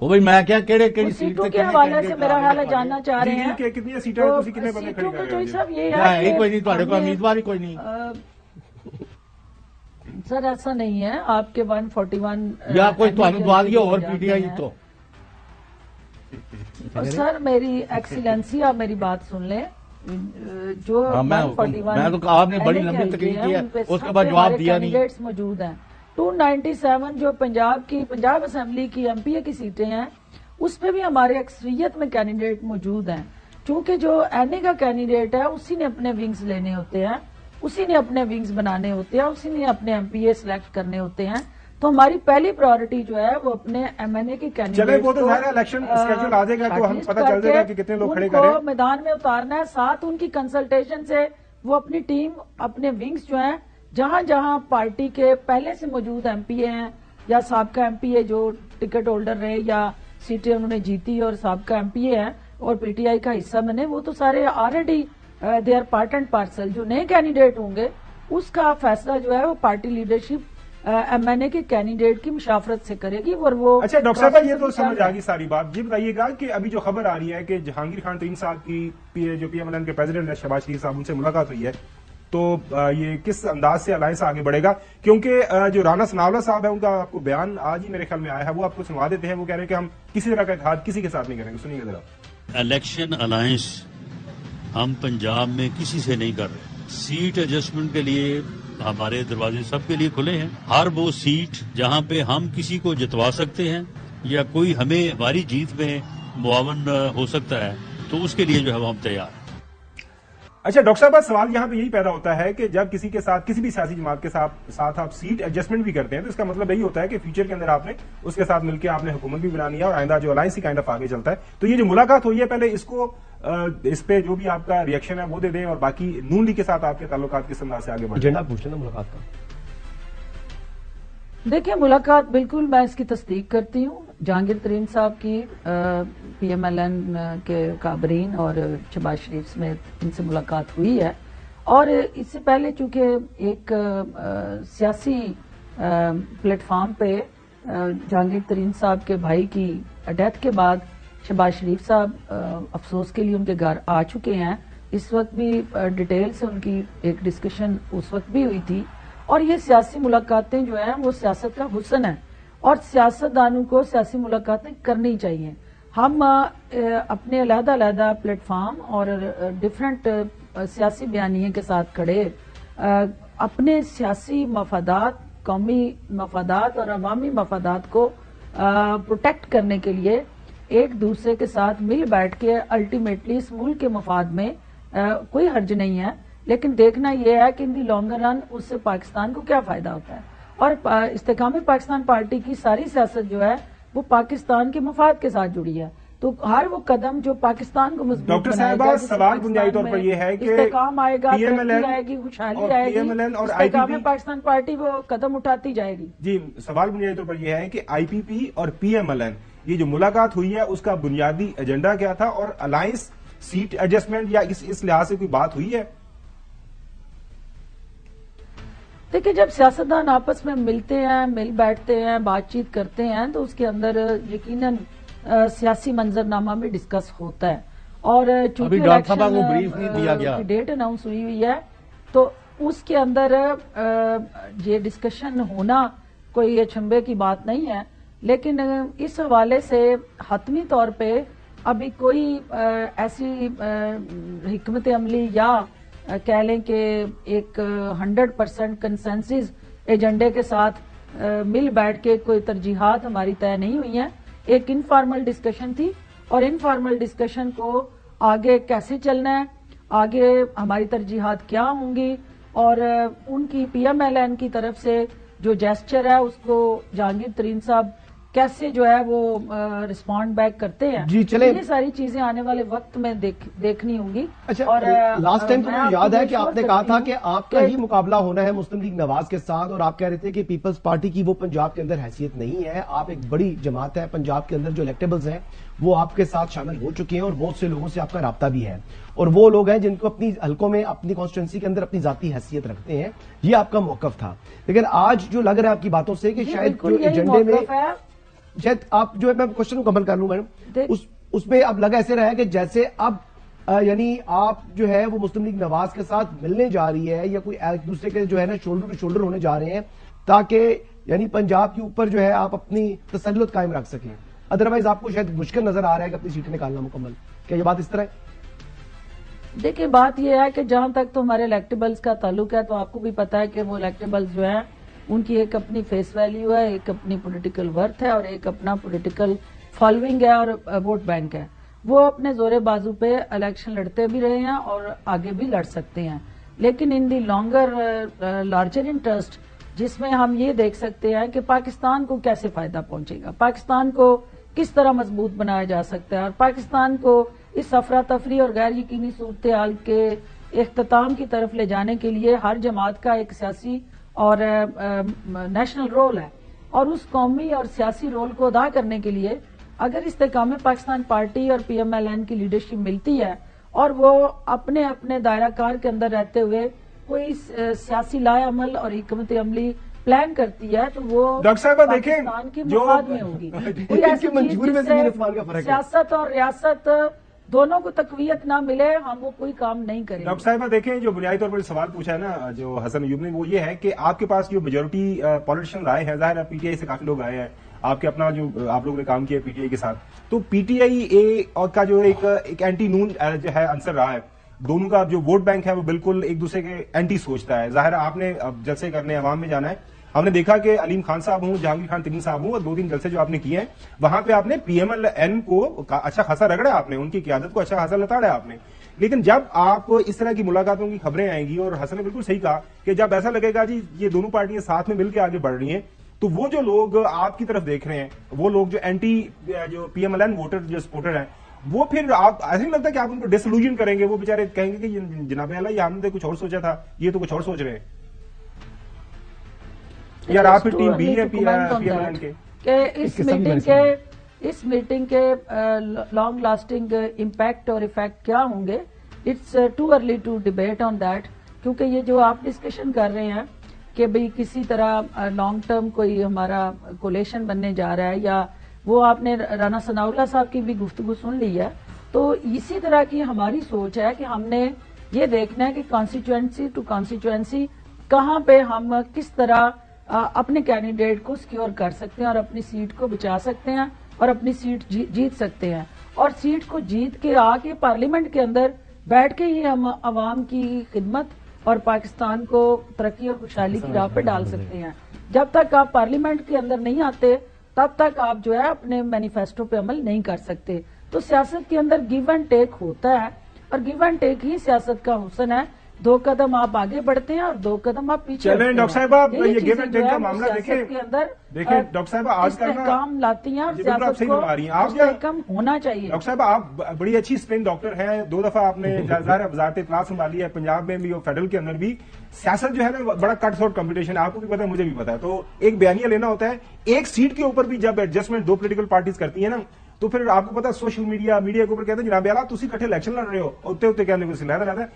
وہ بھائی میں کیا کہڑی سیٹوں کے حوالے سے میرا خیال ہے جاننا چاہ رہے ہیں کہ کتنی سیٹیں کتنے بندے کھڑے کر رہے ہیں؟ صاحب یہ ہے کوئی نہیں تھوڑے کو امیدوار ہی کوئی نہیں سر، ایسا نہیں ہے. آپ کے 141 یا کوئی دیا اور پی ٹی آئی تو سر میری ایکسیلنسی آپ میری بات سن لیں. جو میں تو آپ نے بڑی لمبی تقریر کی ہے اس کے بعد جواب دیا نہیں. کینڈیڈیٹس موجود ہیں 297 جو پنجاب اسمبلی کی ایم پی اے کی سیٹیں ہیں اس پہ بھی ہمارے اکثریت میں کینڈیڈیٹ موجود ہیں. چونکہ جو این اے کا کینڈیڈیٹ ہے اسی نے اپنے ونگز لینے ہوتے ہیں، اسی نے اپنے ونگز بنانے ہوتے ہیں، اسی نے اپنے ایم پی اے سلیکٹ کرنے ہوتے ہیں. تو ہماری پہلی پرائورٹی جو ہے وہ اپنے ایم این اے کی کینڈیڈیٹ وہ تو الیکشن اسکیڈول آ جائے گا تو ہم پتہ چل جائے گا کہ کتنے لوگ کھڑے کریں. میدان میں اتارنا ہے، ساتھ ان کی کنسلٹیشن سے وہ اپنی ٹیم اپنے ونگز جو ہیں جہاں جہاں پارٹی کے پہلے سے موجود ایم پی اے ہیں یا سابقہ ایم پی اے جو ٹکٹ ہولڈر رہے یا سیٹیں انہوں نے جیتی اور سابقہ ایم پی اے ہیں اور پی ٹی آئی کا حصہ بنے، وہ تو سارے already they are part and parcel. جو نئے کینڈیڈیٹ ہوں گے اس کا فیصلہ جو ہے وہ پارٹی لیڈرشپ ایم این اے کے کینڈیڈیٹ کی مشاورت سے کرے گی. اور وہ اچھا ڈاکٹر صاحب یہ تو سمجھ آ گئی ساری بات. یہ بتائیے گا کہ ابھی جو خبر آ رہی ہے کہ جہانگیر خان 3 سال کی جو پی ایم ایل این کے پریزیڈنٹ ہے شہباز شریف صاحب ان سے ملاقات ہوئی ہے، تو یہ کس انداز سے الائنس آگے بڑھے گا؟ کیونکہ جو رانا ثناءاللہ صاحب ہے ان کا آپ کو بیان آج ہی میرے خیال میں آیا ہے، وہ آپ کو سنوا دیتے ہیں. وہ کہہ رہے ہیں کہ ہم کسی طرح کا اتحاد کسی کے ساتھ نہیں کریں گے. سنیے ذرا. الیکشن الائنس ہم پنجاب میں کسی سے نہیں کر رہے. سیٹ ایڈجسٹمنٹ کے لیے ہمارے دروازے سب کے لیے کھلے ہیں. ہر وہ سیٹ جہاں پہ ہم کسی کو جتوا سکتے ہیں یا کوئی ہمیں ہماری جیت میں معاون ہو سکتا ہے تو اس کے لیے جو ہے ہم تیار ہیں. اچھا ڈاکٹر صاحب سوال یہاں پہ یہی پیدا ہوتا ہے کہ جب کسی کے ساتھ کسی بھی سیاسی جماعت کے ساتھ آپ سیٹ ایڈجسٹمنٹ بھی کرتے ہیں تو اس کا مطلب یہی ہوتا ہے کہ فیوچر کے اندر آپ نے اس کے ساتھ مل کے آپ نے حکومت بھی بنانی ہے اور آئندہ جو الائنس ہی کائنڈ آف آگے چلتا ہے. تو یہ جو ملاقات ہوئی ہے پہلے اس پہ جو بھی آپ کا ریئیکشن ہے وہ دے دیں اور باقی نون لیگ کے ساتھ آپ کے تعلقات کس انداز سے آگے بڑھیں. ایجنڈا پوچھیں نا ملاقات کا. دیکھیں ملاقات بالکل میں اس کی تصدیق کرتی ہوں. جہانگیر ترین صاحب کی پی ایم ایل این کے کابرین اور شہباز شریف سمیت ان سے ملاقات ہوئی ہے. اور اس سے پہلے چونکہ ایک سیاسی پلیٹ فارم پہ جہانگیر ترین صاحب کے بھائی کی ڈیتھ کے بعد شہباز شریف صاحب افسوس کے لیے ان کے گھر آ چکے ہیں. اس وقت بھی ڈیٹیل سے ان کی ایک ڈسکشن اس وقت بھی ہوئی تھی. اور یہ سیاسی ملاقاتیں جو ہیں وہ سیاست کا حسن ہے اور سیاستدانوں کو سیاسی ملاقاتیں کرنی چاہیے. ہم اپنے علیحدہ پلیٹ فارم اور ڈفرینٹ سیاسی بیانیے کے ساتھ کھڑے اپنے سیاسی مفادات، قومی مفادات اور عوامی مفادات کو پروٹیکٹ کرنے کے لیے ایک دوسرے کے ساتھ مل بیٹھ کے الٹیمیٹلی اس ملک کے مفاد میں کوئی حرج نہیں ہے. لیکن دیکھنا یہ ہے کہ ان دی لانگر رن اس سے پاکستان کو کیا فائدہ ہوتا ہے. اور استحکام پاکستان پارٹی کی ساری سیاست جو ہے وہ پاکستان کے مفاد کے ساتھ جڑی ہے. تو ہر وہ قدم جو پاکستان کو مضبوط ڈاکٹر صاحبہ سوال بنیادی طور پر یہ ہے کہ استحکام آئے گا، ترقی آئے گی، خوشحالی آئے گی، استحکام پاکستان پارٹی وہ قدم اٹھاتی جائے گی. جی سوال بنیادی طور پر یہ ہے کہ آئی پی پی اور پی ایم ایل این یہ جو ملاقات ہوئی ہے اس کا بنیادی ایجنڈا کیا تھا اور الائنس سیٹ ایڈجسٹمنٹ یا اس لحاظ سے کوئی بات ہوئی ہے؟ دیکھیں جب سیاستدان آپس میں ملتے ہیں، مل بیٹھتے ہیں، بات چیت کرتے ہیں تو اس کے اندر یقیناً سیاسی منظرنامہ بھی ڈسکس ہوتا ہے. اور چونکہ الیکشن ڈیٹ اناؤنس ہوئی ہے تو اس کے اندر یہ ڈسکشن ہونا کوئی اچنبے کی بات نہیں ہے. لیکن اس حوالے سے حتمی طور پہ ابھی کوئی ایسی حکمت عملی یا کہہ لیں کہ ایک 100% کنسنسس ایجنڈے کے ساتھ مل بیٹھ کے کوئی ترجیحات ہماری طے نہیں ہوئی ہیں. ایک انفارمل ڈسکشن تھی اور انفارمل ڈسکشن کو آگے کیسے چلنا ہے، آگے ہماری ترجیحات کیا ہوں گی اور ان کی پی ایم ایل این کی طرف سے جو جیسچر ہے اس کو جہانگیر ترین صاحب کیسے جو ہے وہ رسپونڈ بیک کرتے ہیں. جی چلیں یہ ساری چیزیں آنے والے وقت میں دیکھنی ہوں گی. اچھا اور لاسٹ ٹائم تو مجھے یاد ہے کہ آپ نے کہا تھا کہ آپ کا ہی مقابلہ ہونا ہے مسلم لیگ نواز کے ساتھ اور آپ کہہ رہے تھے کہ پیپلز پارٹی کی وہ پنجاب کے اندر حیثیت نہیں ہے. آپ ایک بڑی جماعت ہے پنجاب کے اندر، جو الیکٹیبلز ہیں وہ آپ کے ساتھ شامل ہو چکے ہیں اور بہت سے لوگوں سے آپ کا رابطہ بھی ہے اور وہ لوگ ہیں جن کو اپنی حلقوں میں اپنی کانسٹیٹوئنسی کے اندر اپنی ذاتی حیثیت رکھتے ہیں. یہ آپ کا موقف تھا. لیکن آج جو لگ رہا ہے آپ کی باتوں سے کہ شاید جو ایجنڈے میں شاید آپ جو ہے میں کوشچن مکمل کر لوں میڈم، اس میں اب لگا ایسے رہا ہے کہ جیسے اب یعنی آپ جو ہے وہ مسلم لیگ نواز کے ساتھ ملنے جا رہی ہے یا کوئی ایک دوسرے کے جو ہے نا شولڈر ٹو شولڈر ہونے جا رہے ہیں تاکہ یعنی پنجاب کے اوپر جو ہے آپ اپنی تسلط قائم رکھ سکیں، ادروائز آپ کو شاید مشکل نظر آ رہا ہے کہ اپنی سیٹیں نکالنا مکمل، کیا یہ بات اس طرح ہے؟ دیکھیں بات یہ ہے کہ جہاں تک تو ہمارے الیکٹیبلز کا تعلق ہے تو آپ کو بھی پتا ہے کہ وہ الیکٹیبلز جو ہیں ان کی ایک اپنی فیس ویلیو ہے، ایک اپنی پولیٹیکل ورتھ ہے اور ایک اپنا پولیٹیکل فالوئنگ ہے اور ووٹ بینک ہے. وہ اپنے زور بازو پہ الیکشن لڑتے بھی رہے ہیں اور آگے بھی لڑ سکتے ہیں، لیکن ان دی لانگر لارجر انٹرسٹ جس میں ہم یہ دیکھ سکتے ہیں کہ پاکستان کو کیسے فائدہ پہنچے گا، پاکستان کو کس طرح مضبوط بنایا جا سکتا ہے اور پاکستان کو اس افراتفری اور غیر یقینی صورتحال کے اختتام کی طرف لے جانے کے لیے ہر جماعت کا ایک سیاسی اور نیشنل رول ہے، اور اس قومی اور سیاسی رول کو ادا کرنے کے لیے اگر استحکام پاکستان پارٹی اور پی ایم ایل این کی لیڈرشپ ملتی ہے اور وہ اپنے اپنے دائرہ کار کے اندر رہتے ہوئے کوئی سیاسی لائے عمل اور حکمت عملی پلان کرتی ہے تو وہ ڈاکٹر صاحبہ دیکھیں پاکستان کے مفاد میں ہوگی. کوئی ایسی چیز جس سے سیاست اور ریاست دونوں کو تقویت نہ ملے ہم وہ کوئی کام نہیں کریں. ڈاکٹر صاحبہ دیکھیں جو بنیادی طور پر سوال پوچھا ہے نا جو حسن ایوب نے وہ یہ ہے کہ آپ کے پاس جو میجورٹی پالیٹیشین آئے ہیں، ظاہر ہے پی ٹی آئی سے کافی لوگ آئے ہیں، آپ کے اپنا جو آپ لوگوں نے کام کیا پی ٹی آئی کے ساتھ، تو پی ٹی آئی اے اور کا جو ایک اینٹی نون جو ہے عنصر رہا ہے، دونوں کا جو ووٹ بینک ہے وہ بالکل ایک دوسرے کے اینٹی سوچتا ہے. ظاہر آپ نے جلسے کرنے عوام میں جانا ہے، ہم نے دیکھا کہ علیم خان صاحب ہوں، جہانگیر خان ترین صاحب ہوں، اور 2-3 جلسے جو آپ نے کیے ہیں وہاں پہ آپ نے پی ایم ایل این کو اچھا خاصا رگڑا، آپ نے ان کی قیادت کو اچھا خاصا لتاڑا آپ نے. لیکن جب آپ اس طرح کی ملاقاتوں کی خبریں آئیں گی، اور حسن نے بالکل صحیح کہا کہ جب ایسا لگے گا جی یہ دونوں پارٹیاں ساتھ میں مل کے آگے بڑھ رہی ہیں، تو وہ جو لوگ آپ کی طرف دیکھ رہے ہیں، وہ لوگ جو اینٹی جو P M L N voter جو سپورٹر ہیں، وہ پھر آپ ایسا نہیں لگتا کہ آپ ان کو ڈس الوژن کریں گے، وہ بیچارے کہیں گے کہ جناب اعلیٰ یہ ہم نے کچھ اور سوچا تھا، یہ تو کچھ اور سوچ رہے ہیں. یار آپ ٹیم بی ہے پی ایم ایل این کے کہ اس میٹنگ کے لانگ لاسٹنگ امپیکٹ اور افیکٹ کیا ہوں گے، it's too early to debate on that, کیونکہ یہ جو آپ ڈسکشن کر رہے ہیں کہ بھئی کسی طرح لانگ ٹرم کوئی ہمارا کولیشن بننے جا رہا ہے، یا وہ آپ نے رانا ثناء اللہ صاحب کی بھی گفتگو سن لی ہے، تو اسی طرح کی ہماری سوچ ہے کہ ہم نے یہ دیکھنا ہے کہ کانسٹیچوئنسی ٹو کانسٹیچوئنسی کہاں پہ ہم کس طرح اپنے کینڈیڈیٹ کو سیکیور کر سکتے ہیں اور اپنی سیٹ کو بچا سکتے ہیں اور اپنی سیٹ جیت سکتے ہیں، اور سیٹ کو جیت کے آ کے پارلیمنٹ کے اندر بیٹھ کے ہی ہم عوام کی خدمت اور پاکستان کو ترقی اور خوشحالی کی راہ پہ ڈال سکتے ہیں. جب تک آپ پارلیمنٹ کے اندر نہیں آتے تب تک آپ جو ہے اپنے مینیفیسٹو پہ عمل نہیں کر سکتے. تو سیاست کے اندر گیو اینڈ ٹیک ہوتا ہے، اور گیو اینڈ ٹیک ہی سیاست کا حسن ہے. 2 قدم آپ آگے بڑھتے ہیں اور 2 قدم آپ پیچھے. چلیں ڈاکٹر صاحب یہ گیو اینڈ ٹیک کا معاملہ دیکھیں ڈاکٹر صاحب آج کل کام لاتی ہیں اور سیاست کو کم ہونا چاہیے. ڈاکٹر صاحب آپ بڑی اچھی اسپن ڈاکٹر ہیں، 2 دفعہ آپ نے وزارت اطلاع سنبھالی ہے، پنجاب میں بھی اور فیڈرل کے اندر بھی. سیاست جو ہے نا بڑا کٹ تھروٹ کمپٹیشن ہے، آپ کو بھی پتا ہے مجھے بھی پتا ہے. تو ایک بیانیہ لینا ہوتا ہے، ایک سیٹ کے اوپر بھی جب ایڈجسٹمنٹ 2 پولیٹیکل پارٹیز کرتی ہیں نا تو پھر آپ کو پتا سوشل میڈیا کے اوپر کہتے ہیں جناب اعلیٰ تسی کٹھے الیکشن لڑ رہے ہو، اتنے کہنے کو سلایا رہتا ہے.